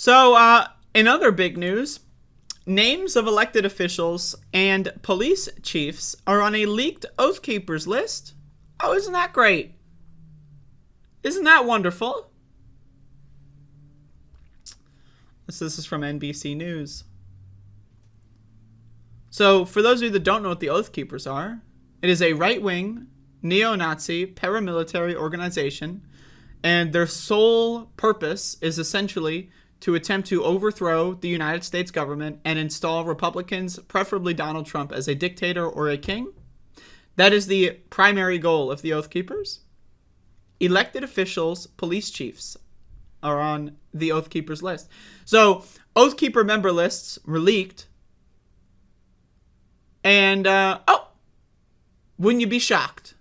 So, in other big news, names of elected officials and police chiefs are on a leaked Oath Keepers list. Oh, isn't that great? Isn't that wonderful? This is from NBC News. So, for those of you that don't know what the Oath Keepers are, it is a right-wing, neo-Nazi, paramilitary organization, and their sole purpose is essentially to attempt to overthrow the United States government and install Republicans, preferably Donald Trump, as a dictator or a king. That is the primary goal of the Oath Keepers. Elected officials, police chiefs are on the Oath Keepers list. So, Oath Keeper member lists were leaked. And, wouldn't you be shocked?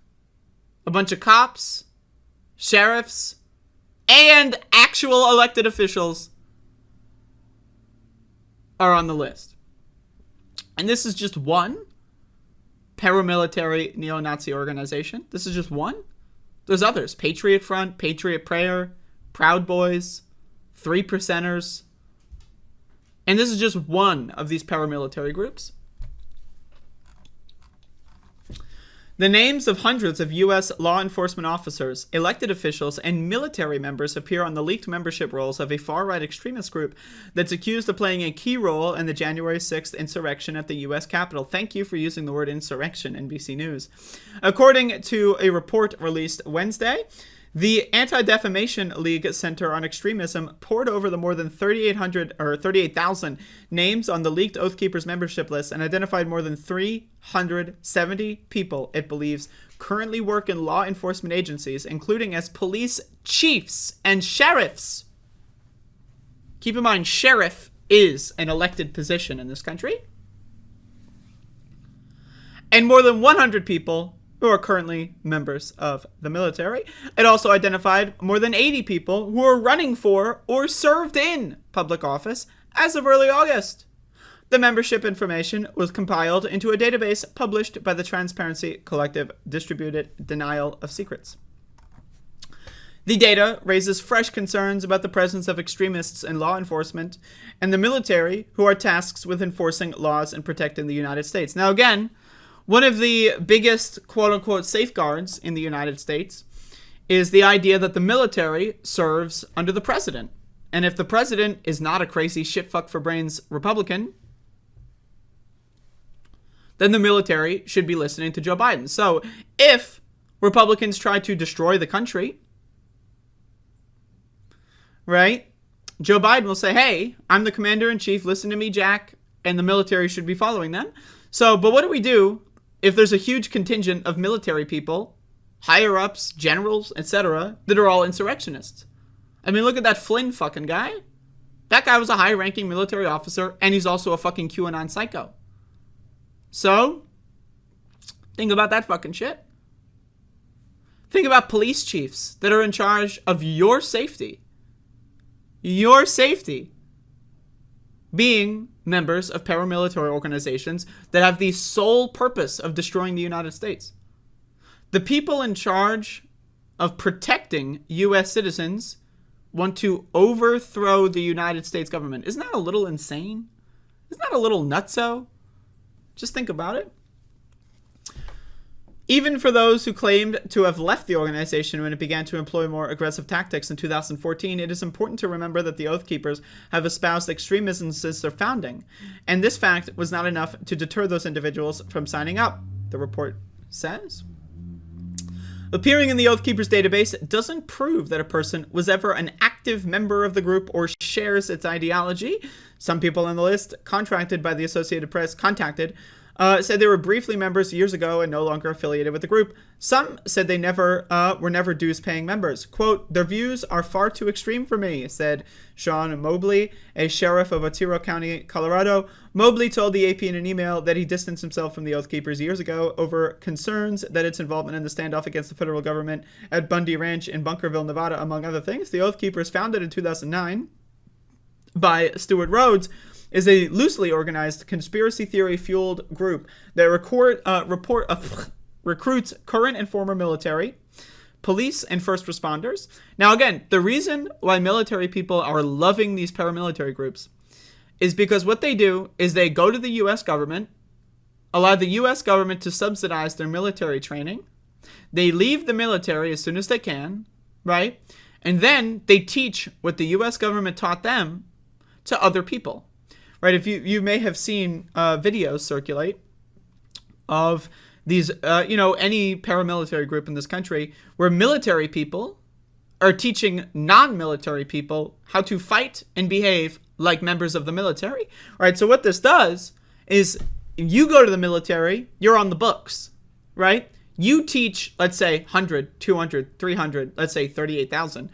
A bunch of cops, sheriffs, and actual elected officials are on the list. And this is just one paramilitary neo-Nazi organization. This is just one. There's others. Patriot Front, Patriot Prayer, Proud Boys, 3%ers. And this is just one of these paramilitary groups. The names of hundreds of U.S. law enforcement officers, elected officials, and military members appear on the leaked membership rolls of a far-right extremist group that's accused of playing a key role in the January 6th insurrection at the U.S. Capitol. Thank you for using the word insurrection, NBC News. According to a report released Wednesday, the Anti-Defamation League Center on Extremism poured over the more than 38,000 names on the leaked Oath Keepers membership list and identified more than 370 people it believes currently work in law enforcement agencies, including as police chiefs and sheriffs. Keep in mind, sheriff is an elected position in this country. And more than 100 people who are currently members of the military. It also identified more than 80 people who are running for or served in public office as of early August. The membership information was compiled into a database published by the Transparency Collective Distributed Denial of Secrets. The data raises fresh concerns about the presence of extremists in law enforcement and the military, who are tasked with enforcing laws and protecting the United States. Now, again, one of the biggest quote-unquote safeguards in the United States is the idea that the military serves under the president. And if the president is not a crazy shit-fuck-for-brains Republican, then the military should be listening to Joe Biden. So if Republicans try to destroy the country, right, Joe Biden will say, hey, I'm the commander-in-chief, listen to me, Jack, and the military should be following them. So, but what do we do if there's a huge contingent of military people, higher-ups, generals, etc., that are all insurrectionists? I mean, look at that Flynn fucking guy. That guy was a high-ranking military officer, and he's also a fucking QAnon psycho. So, think about that fucking shit. Think about police chiefs that are in charge of your safety. Your safety. Being members of paramilitary organizations that have the sole purpose of destroying the United States. The people in charge of protecting U.S. citizens want to overthrow the United States government. Isn't that a little insane? Isn't that a little nutso? Just think about it. Even for those who claimed to have left the organization when it began to employ more aggressive tactics in 2014, it is important to remember that the Oath Keepers have espoused extremism since their founding, and this fact was not enough to deter those individuals from signing up, the report says. Appearing in the Oath Keepers database doesn't prove that a person was ever an active member of the group or shares its ideology. Some people on the list, contacted by the Associated Press, said they were briefly members years ago and no longer affiliated with the group. Some said they were never dues-paying members. Quote, their views are far too extreme for me, said Sean Mobley, a sheriff of Otero County, Colorado. Mobley told the AP in an email that he distanced himself from the Oath Keepers years ago over concerns that its involvement in the standoff against the federal government at Bundy Ranch in Bunkerville, Nevada, among other things. The Oath Keepers, founded in 2009 by Stuart Rhodes, is a loosely organized conspiracy theory-fueled group that recruits current and former military, police and first responders. Now, again, the reason why military people are loving these paramilitary groups is because what they do is they go to the U.S. government, allow the U.S. government to subsidize their military training. They leave the military as soon as they can, right? And then they teach what the U.S. government taught them to other people, right? If you may have seen videos circulate of these, any paramilitary group in this country where military people are teaching non-military people how to fight and behave like members of the military, right? So what this does is you go to the military, you're on the books, right? You teach, let's say, 100, 200, 300, let's say 38,000.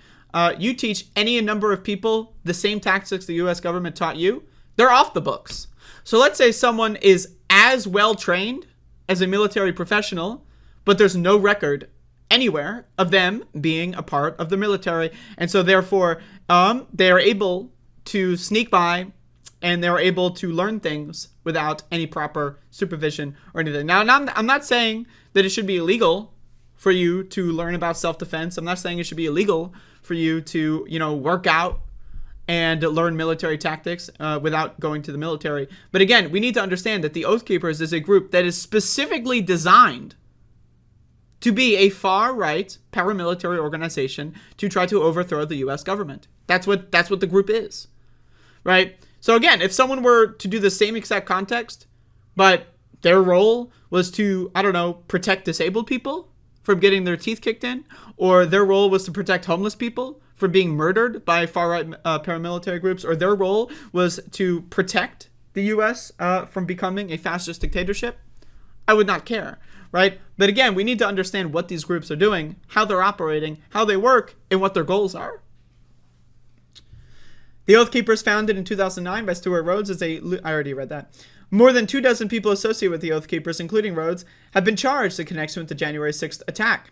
You teach any number of people the same tactics the U.S. government taught you, they're off the books. So let's say someone is as well trained as a military professional, but there's no record anywhere of them being a part of the military. And so therefore, they are able to sneak by and they're able to learn things without any proper supervision or anything. Now, I'm not saying that it should be illegal for you to learn about self-defense. I'm not saying it should be illegal for you to, work out and learn military tactics without going to the military. But again, we need to understand that the Oath Keepers is a group that is specifically designed to be a far-right paramilitary organization to try to overthrow the U.S. government. That's what the group is, right? So again, if someone were to do the same exact context, but their role was to, protect disabled people from getting their teeth kicked in, or their role was to protect homeless people from being murdered by far-right paramilitary groups, or their role was to protect the U.S. From becoming a fascist dictatorship, I would not care, right? But again, we need to understand what these groups are doing, how they're operating, how they work, and what their goals are. The Oath Keepers, founded in 2009 by Stuart Rhodes, I already read that. More than 24 people associated with the Oath Keepers, including Rhodes, have been charged in connection with the January 6th attack.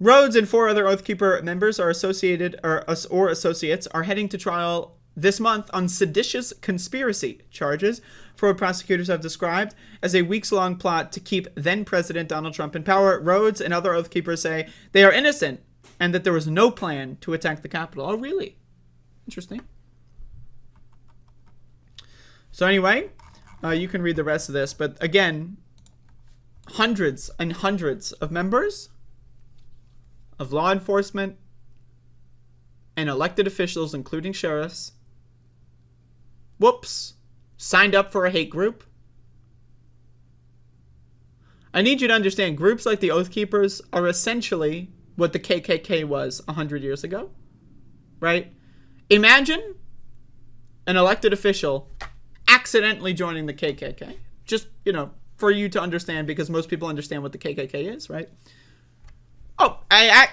Rhodes and 4 other Oath Keeper members are associated or associates are heading to trial this month on seditious conspiracy charges for what prosecutors have described as a weeks-long plot to keep then-President Donald Trump in power. Rhodes and other Oath Keepers say they are innocent and that there was no plan to attack the Capitol. Oh, really? Interesting. So anyway, you can read the rest of this. But again, hundreds and hundreds of members of law enforcement and elected officials, including sheriffs, signed up for a hate group. I need you to understand, groups like the Oath Keepers are essentially what the KKK was 100 years ago, right? Imagine an elected official accidentally joining the KKK. Just, for you to understand, because most people understand what the KKK is, right?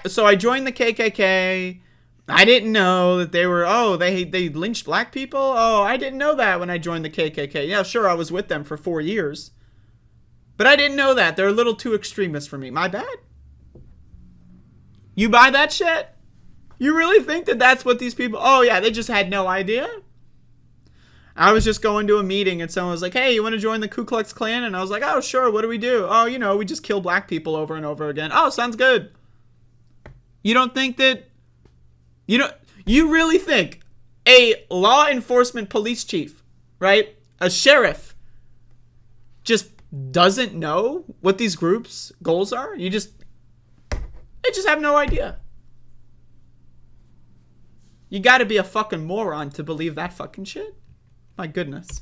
So I joined the KKK. I didn't know that they were, they lynched black people? Oh, I didn't know that when I joined the KKK. Yeah, sure, I was with them for 4 years. But I didn't know that. They're a little too extremist for me. My bad. You buy that shit? You really think that that's what these people... Oh, yeah, they just had no idea? I was just going to a meeting and someone was like, hey, you want to join the Ku Klux Klan? And I was like, oh, sure, what do we do? Oh, we just kill black people over and over again. Oh, sounds good. You don't think that... You really think a law enforcement police chief, right? A sheriff just doesn't know what these groups' goals are? They just have no idea. You gotta be a fucking moron to believe that fucking shit. My goodness.